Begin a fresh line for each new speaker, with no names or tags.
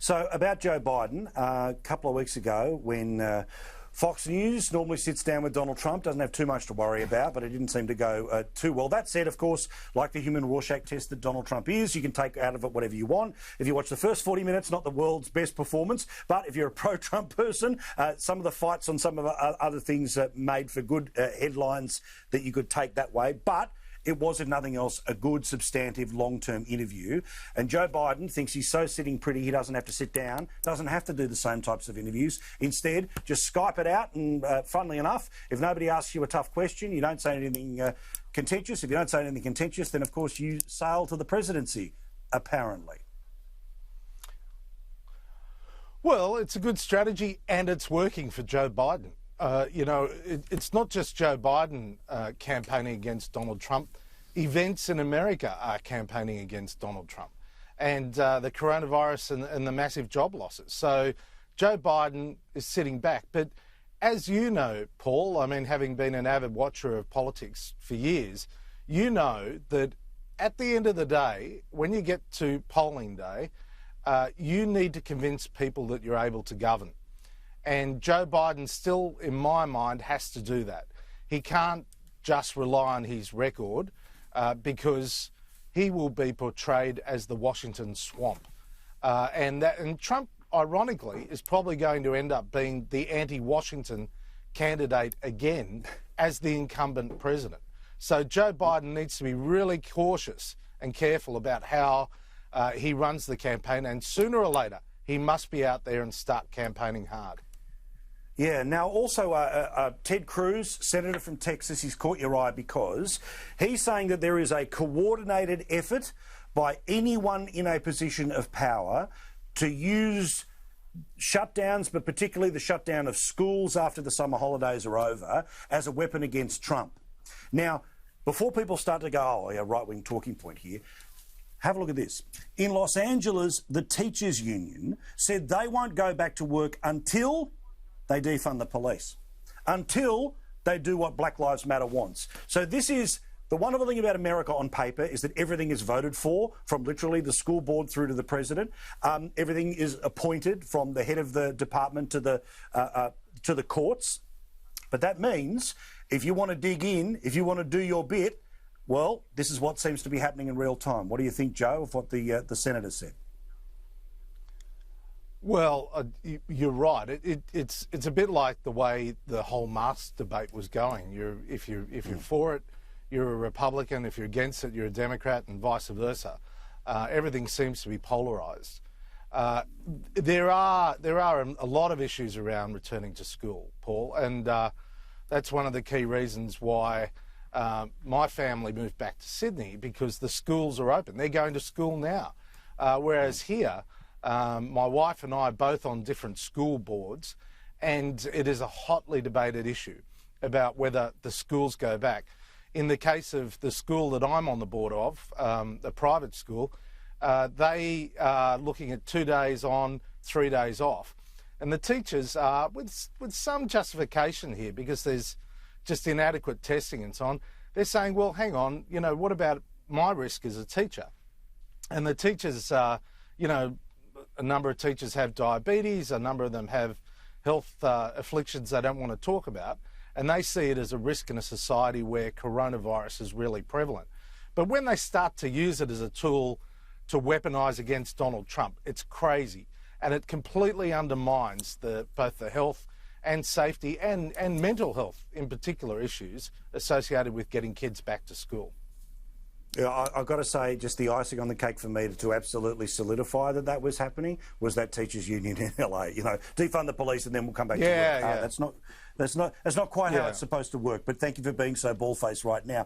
So about Joe Biden, a couple of weeks ago when Fox News normally sits down with Donald Trump, doesn't have too much to worry about, but it didn't seem to go too well. That said, of course, like the human Rorschach test that Donald Trump is, you can take out of it whatever you want. If you watch the first 40 minutes, not the world's best performance, but if you're a pro-Trump person, some of the fights on some of the other things made for good headlines that you could take that way. But it was, if nothing else, a good, substantive, long-term interview. And Joe Biden thinks he's so sitting pretty he doesn't have to sit down, doesn't have to do the same types of interviews. Instead, just Skype it out and, funnily enough, if nobody asks you a tough question, you don't say anything contentious. If you don't say anything contentious, then, of course, you sail to the presidency, apparently.
Well, it's a good strategy and it's working for Joe Biden. It's not just Joe Biden campaigning against Donald Trump. Events in America are campaigning against Donald Trump and the coronavirus and the massive job losses. So Joe Biden is sitting back. But as you know, Paul, I mean, having been an avid watcher of politics for years, you know that at the end of the day, when you get to polling day, you need to convince people that you're able to govern. And Joe Biden still, in my mind, has to do that. He can't just rely on his record because he will be portrayed as the Washington swamp. And Trump, ironically, is probably going to end up being the anti-Washington candidate again as the incumbent president. So Joe Biden needs to be really cautious and careful about how he runs the campaign. And sooner or later, he must be out there and start campaigning hard.
Yeah, now also Ted Cruz, Senator from Texas, he's caught your eye because he's saying that there is a coordinated effort by anyone in a position of power to use shutdowns, but particularly the shutdown of schools after the summer holidays are over, as a weapon against Trump. Now, before people start to go, oh, yeah, right-wing talking point here, have a look at this. In Los Angeles, the teachers' union said they won't go back to work until they defund the police, until they do what Black Lives Matter wants. So this is the wonderful thing about America on paper, is that everything is voted for, from literally the school board through to the president. Everything is appointed from the head of the department to the courts. But that means if you want to dig in, if you want to do your bit, well, this is what seems to be happening in real time. What do you think, Joe, of what the senator said?
Well, you're right. It's a bit like the way the whole mask debate was going. If you're for it, you're a Republican. If you're against it, you're a Democrat, and vice versa. Everything seems to be polarised. There are a lot of issues around returning to school, Paul, and that's one of the key reasons why my family moved back to Sydney, because the schools are open. They're going to school now, whereas here, my wife and I are both on different school boards, and it is a hotly debated issue about whether the schools go back. In the case of the school that I'm on the board of, the private school, they are looking at 2 days on, 3 days off. And the teachers are, with some justification here, because there's just inadequate testing and so on, they're saying, well, hang on, what about my risk as a teacher? And the teachers are, a number of teachers have diabetes, a number of them have health afflictions they don't want to talk about, and they see it as a risk in a society where coronavirus is really prevalent. But when they start to use it as a tool to weaponise against Donald Trump, it's crazy, and it completely undermines both the health and safety and mental health, in particular, issues associated with getting kids back to school.
Yeah, I've got to say, just the icing on the cake for me to absolutely solidify that was happening was that teachers' union in LA. Defund the police and then we'll come back to work.
Yeah.
That's not quite how it's supposed to work. But thank you for being so bald-faced right now.